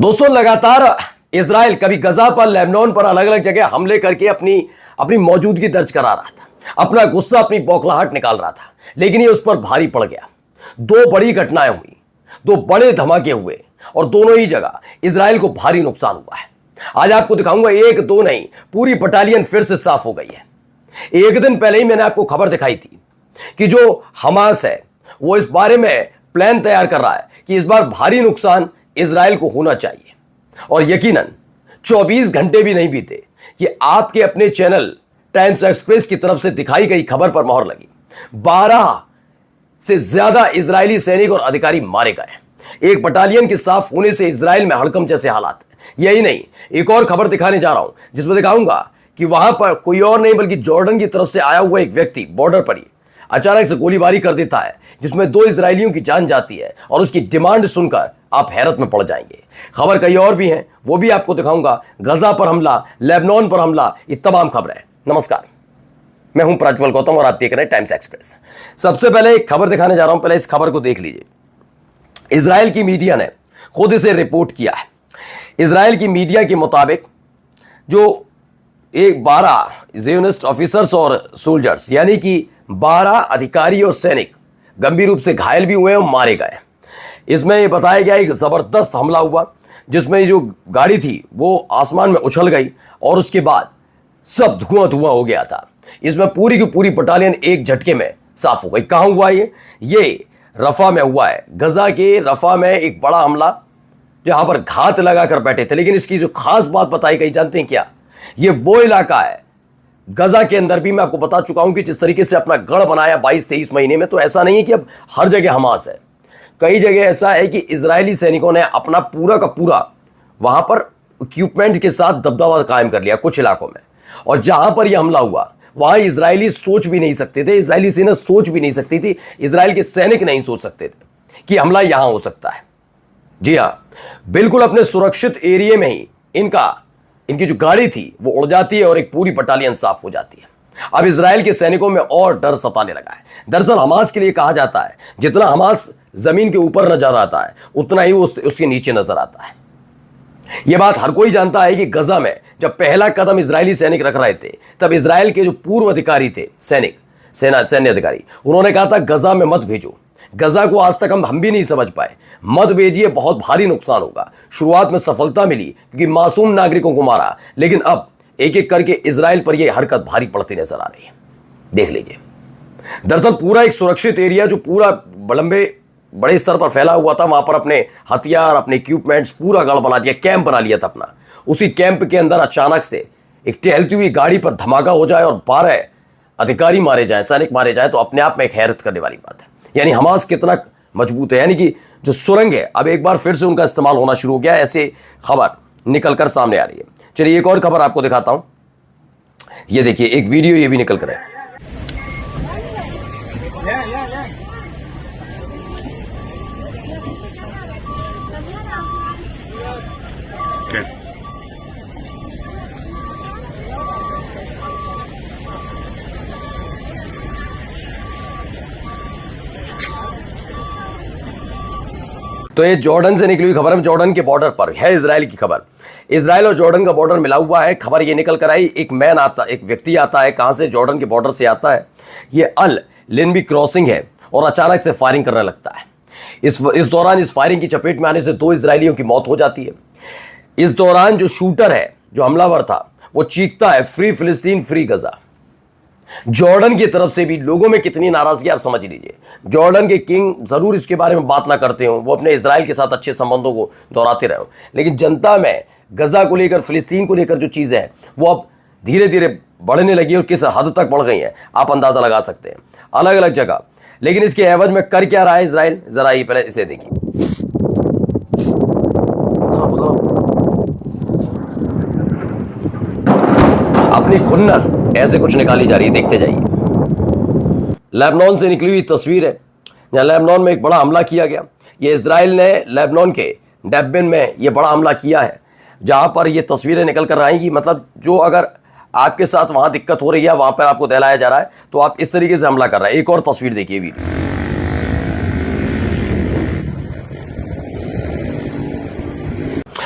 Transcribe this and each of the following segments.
दोस्तों, लगातार इजराइल कभी गजा पर, लेबनान पर अलग अलग जगह हमले करके अपनी अपनी मौजूदगी दर्ज करा रहा था, अपना गुस्सा, अपनी बौखलाहट निकाल रहा था। लेकिन ये उस पर भारी पड़ गया। दो बड़ी घटनाएं हुई, दो बड़े धमाके हुए और दोनों ही जगह इजराइल को भारी नुकसान हुआ है। आज आपको दिखाऊंगा, एक दो नहीं, पूरी बटालियन फिर से साफ हो गई है। एक दिन पहले ही मैंने आपको खबर दिखाई थी कि जो हमास है वो इस बारे में प्लान तैयार कर रहा है कि इस बार भारी नुकसान इजराइल को होना चाहिए। और यकीनन 24 घंटे भी नहीं बीते कि आपके अपने चैनल टाइम्स एक्सप्रेस की तरफ से दिखाई गई खबर पर मोहर लगी। 12 से ज्यादा इजरायली सैनिक और अधिकारी मारे गए। एक बटालियन के साफ होने से इजराइल में हड़कंप जैसे हालात है। यही नहीं, एक और खबर दिखाने जा रहा हूं जिसमें दिखाऊंगा कि वहां पर कोई और नहीं बल्कि जॉर्डन की तरफ से आया हुआ एक व्यक्ति बॉर्डर पर ही अचानक से गोलीबारी कर देता है, जिसमें 2 इजरायलियों की जान जाती है। और उसकी डिमांड सुनकर आप हैरत में पड़ जाएंगे। खबर कई और भी हैं, वो भी आपको दिखाऊंगा। गजा पर हमला, लेबनान पर हमला, ये तमाम खबरें। नमस्कार, मैं हूं प्रज्वल गौतम और आप देख रहे हैं टाइम्स एक्सप्रेस। सबसे पहले एक खबर दिखाने जा रहा हूं, पहले इस खबर को देख लीजिए। इजराइल की मीडिया ने खुद इसे रिपोर्ट किया है। इजराइल की मीडिया के मुताबिक जो 12 ज़ियोनिस्ट ऑफिसर्स और सोल्जर्स, यानी कि 12 अधिकारी और सैनिक गंभीर रूप से घायल भी हुए और मारे गए। इसमें यह बताया गया एक जबरदस्त हमला हुआ जिसमें जो गाड़ी थी वो आसमान में उछल गई और उसके बाद सब धुआं धुआं हो गया था। इसमें पूरी की पूरी बटालियन एक झटके में साफ हो गई। कहां हुआ ये रफा में हुआ है। गजा के रफा में एक बड़ा हमला जहां पर घात लगाकर बैठे थे। लेकिन इसकी जो खास बात बताई गई, जानते हैं क्या? ये वो इलाका है गजा के अंदर भी, मैं आपको बता चुका हूं कि जिस तरीके से अपना गढ़ बनाया 22-23 महीने में, तो ऐसा नहीं है कि अब हर जगह हमास है। कई जगह ऐसा है कि इजरायली सैनिकों ने अपना पूरा का पूरा वहां पर इक्विपमेंट के साथ दबदबा कायम कर लिया कुछ इलाकों में। और जहां पर यह हमला हुआ वहां इजरायली सोच भी नहीं सकते थे, इजरायली सेना सोच भी नहीं सकती थी, इजराइल के सैनिक नहीं सोच सकते थे कि हमला यहां हो सकता है। जी हां, बिल्कुल अपने सुरक्षित एरिया में ही इनकी जो गाड़ी थी वो उड़ जाती है और एक पूरी बटालियन साफ हो जाती है। अब इजराइल के सैनिकों में और डर सताने लगा है। दरअसल हमास के लिए कहा जाता है, जितना हमास जमीन के ऊपर नजर आता है उतना ही उसके नीचे नजर आता है। यह बात हर कोई जानता है कि गजा में जब पहला कदम इजरायली सैनिक रख रहे थे, तब इजराइल के जो पूर्व अधिकारी थे, सैन्य अधिकारी, उन्होंने कहा था गजा में मत भेजो। गजा को आज तक हम भी नहीं समझ पाए, मत भेजिए, बहुत भारी नुकसान होगा। शुरुआत में सफलता मिली क्योंकि मासूम नागरिकों को मारा, लेकिन अब एक एक करके इजराइल पर यह हरकत भारी पड़ती नजर आ रही है। देख लीजिए, दरअसल पूरा एक सुरक्षित एरिया जो पूरा बड़े स्तर पर फैला हुआ था, वहां पर अपने हथियार, अपने इक्विपमेंट्स, पूरा गढ़ बना दिया, कैंप बना लिया था अपना। उसी कैंप के अंदर अचानक से एक टहलती हुई गाड़ी पर धमाका हो जाए और 12 अधिकारी मारे जाए, सैनिक मारे जाए, तो अपने आप में एक हैरत करने वाली बात है। यानी हमास कितना मजबूत है। यानी कि जो सुरंग है अब एक बार फिर से उनका इस्तेमाल होना शुरू हो गया है, ऐसे खबर निकलकर सामने आ रही है। चलिए एक और खबर आपको दिखाता हूं। ये देखिए, एक वीडियो ये भी निकल कर है। तो ये जॉर्डन से निकली हुई खबर है, जॉर्डन के बॉर्डर पर है इजराइल की खबर। इजराइल और जॉर्डन का बॉर्डर मिला हुआ है। खबर ये निकल कर आई, एक व्यक्ति आता है, कहां से? जॉर्डन के बॉर्डर से आता है। ये अल लिनबी क्रॉसिंग है और अचानक से फायरिंग करने लगता है। इस दौरान इस फायरिंग की चपेट में आने से 2 इजरायलियों की मौत हो जाती है। इस दौरान जो शूटर है, जो हमलावर था, वो चीखता है, फ्री फिलिस्तीन, फ्री गजा। जॉर्डन की तरफ से भी लोगों में कितनी नाराजगी आप समझ लीजिए। जॉर्डन के किंग जरूर इसके बारे में बात ना करते हो, वो अपने इजराइल के साथ अच्छे संबंधों को दोहराते रहे हो, लेकिन जनता में गजा को लेकर, फिलिस्तीन को लेकर जो चीजें हैं वो अब धीरे धीरे बढ़ने लगी और किस हद तक बढ़ गई हैं आप अंदाजा लगा सकते हैं, अलग अलग जगह। लेकिन इसके एवज में कर क्या रहा है इजराइल, जरा ये पहले इसे देखिए। अपनी खुन्नस ऐसे कुछ निकाली जा रही है, देखते जाइए। लेबनान से निकली हुई तस्वीर है, जहां लेबनान में एक बड़ा हमला किया गया। ये इजराइल ने लेबनान के डेब्बिन में ये बड़ा हमला किया है, जहां पर ये तस्वीरें निकल कर आएंगी। मतलब जो अगर आपके साथ वहां दिक्कत हो रही है, वहां पर आपको दहलाया जा रहा है, तो आप इस तरीके से हमला कर रहे हैं। एक और तस्वीर देखिए वीडियो।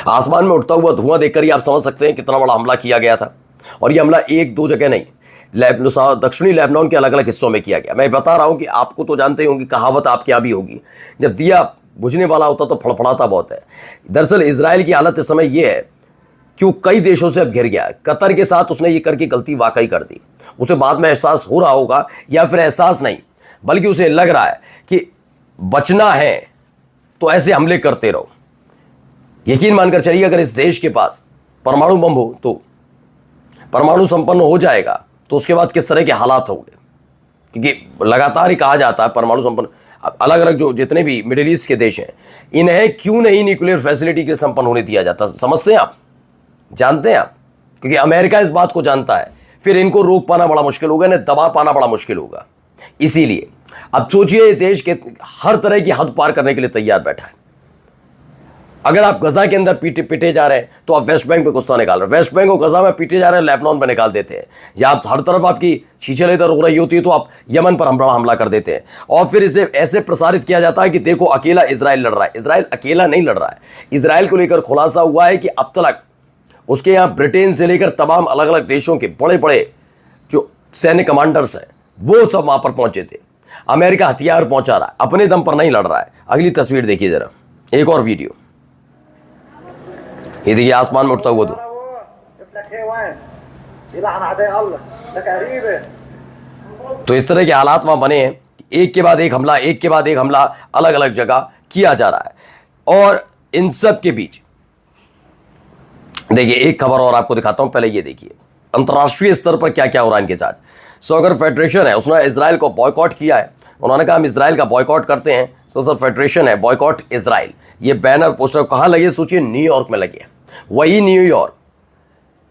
आसमान में उठता हुआ धुआं देखकर ही आप समझ सकते हैं कितना बड़ा हमला किया गया था। और यह हमला एक दो जगह नहीं, दक्षिणी लेबनान के अलग अलग हिस्सों में किया गया। मैं बता रहा हूं कि आपको तो जानते ही होंगे, कहावत आपके यहाँ भी होगी, जब दिया बुझने वाला होता तो फड़फड़ाता बहुत है। दरअसल इजराइल की हालत इस समय यह है कि वो कई देशों से अब घिर गया है। कतर के साथ उसने ये करके गलती वाकई कर दी। उसे बाद में एहसास हो रहा होगा, या फिर एहसास नहीं बल्कि उसे लग रहा है कि बचना है तो ऐसे हमले करते रहो। यकीन मानकर चलिए, अगर इस देश के पास परमाणु बम हो तो परमाणु संपन्न हो जाएगा तो उसके बाद किस तरह के हालात होंगे, क्योंकि लगातार ही कहा जाता है परमाणु संपन्न। अलग अलग जो जितने भी मिडिल ईस्ट के देश हैं, इन्हें क्यों नहीं न्यूक्लियर फैसिलिटी के संपन्न होने दिया जाता? समझते हैं आप, जानते हैं आप? क्योंकि अमेरिका इस बात को जानता है, फिर इनको रोक पाना बड़ा मुश्किल होगा, इन्हें दबा पाना बड़ा मुश्किल होगा। इसीलिए अब सोचिए, देश के हर तरह की हद पार करने के लिए तैयार बैठा है। अगर आप गजा के अंदर पिटे जा रहे हैं तो आप वेस्ट बैंक पे गुस्सा निकाल रहे हैं, वेस्ट बैंक को गजा में पीटे जा रहे हैं, लेबनान पे निकाल देते हैं। या आप हर तरफ आपकी शीशे इधर हो रही होती है तो आप यमन पर हमला कर देते हैं। और फिर इसे ऐसे प्रसारित किया जाता है कि देखो अकेला इजराइल लड़ रहा है। इजराइल अकेला नहीं लड़ रहा है। इजराइल को लेकर खुलासा हुआ है कि अब तक उसके यहाँ ब्रिटेन से लेकर तमाम अलग अलग देशों के बड़े बड़े जो सैन्य कमांडर्स हैं वो सब वहां पर पहुंचे थे। अमेरिका हथियार पहुंचा रहा है, अपने दम पर नहीं लड़ रहा है। अगली तस्वीर देखिए जरा, एक और वीडियो, ये देखिए आसमान में उठता हुआ तो इस तरह के हालात वहां बने हैं। एक के बाद एक हमला, एक के बाद एक हमला अलग अलग जगह किया जा रहा है। और इन सब के बीच देखिए एक खबर और आपको दिखाता हूं, पहले ये देखिए अंतर्राष्ट्रीय स्तर पर क्या क्या हो रहा है इनके साथ। सॉकर फेडरेशन है, उसने इजराइल को बॉयकॉट किया है। उन्होंने कहा हम इजराइल का बॉयकॉट करते हैं। सॉकर फेडरेशन है, बॉयकॉट इजराइल। ये बैनर पोस्टर कहां लगे? सोचिए, न्यूयॉर्क में लगे। वही न्यूयॉर्क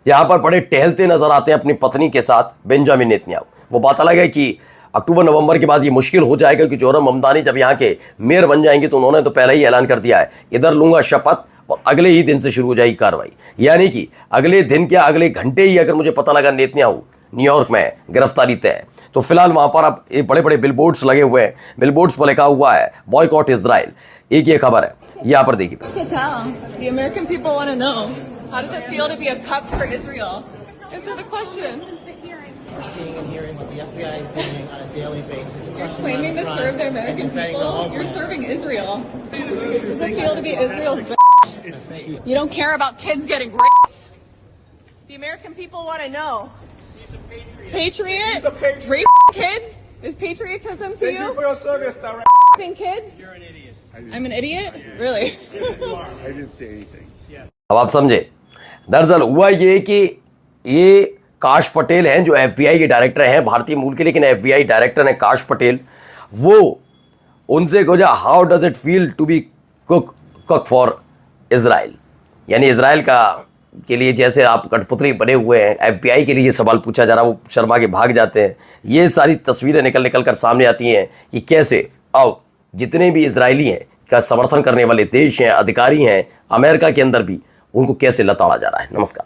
यहां पर बड़े टहलते नजर आते हैं अपनी पत्नी के साथ बेंजामिन नेतन्याहू। वो बात अलग है कि अक्टूबर नवंबर के बाद ये मुश्किल हो जाएगा कि जोहरा ममदानी जब यहाँ के मेयर बन जाएंगे तो उन्होंने तो पहले ही ऐलान कर दिया है, इधर लूंगा शपथ और अगले ही दिन से शुरू हो जाएगी कार्रवाई। यानी कि अगले दिन क्या, अगले घंटे ही अगर मुझे पता लगा नेतन्याहू न्यूयॉर्क में गिरफ्तारी तय, तो फिलहाल वहां पर अब बड़े बड़े बिलबोर्ड्स लगे हुए हैं। बिलबोर्ड्स पर लिखा हुआ है बॉयकॉट इजराइल। एक ये खबर है, यहाँ पर देखिए। The American people want to know, how does it feel to be a cup for Israel? Answer the question. We're seeing and hearing what the FBI is doing on a daily basis. You're claiming to serve the American people. You're serving Israel. Does it feel to be Israel's bitch? You don't care about kids getting raped. The American people want to know. He's a patriot. Patriot? He's a patriot. Rape kids? Is patriotism to Thank you for you? your service, Direct. Raping kids? You're an idiot. I'm an idiot? Really? Yes, you are. I didn't say anything. अब आप समझे, दरअसल हुआ ये कि ये काश पटेल हैं जो FBI के डायरेक्टर हैं, भारतीय मूल के लेकिन FBI डायरेक्टर हैं काश पटेल। वो उनसे खोजा how does it feel to be cook for Israel, यानी इजराइल का के लिए जैसे आप कठपुतली बने हुए हैं। FBI के लिए ये सवाल पूछा जा रहा, वो शर्मा के भाग जाते हैं। ये सारी तस्वीरें निकल कर सामने आती हैं कि कैसे अब जितने भी इजरायली हैं का समर्थन करने वाले देश हैं, अधिकारी हैं, अमेरिका के अंदर भी उनको कैसे लताड़ा जा रहा है। नमस्कार।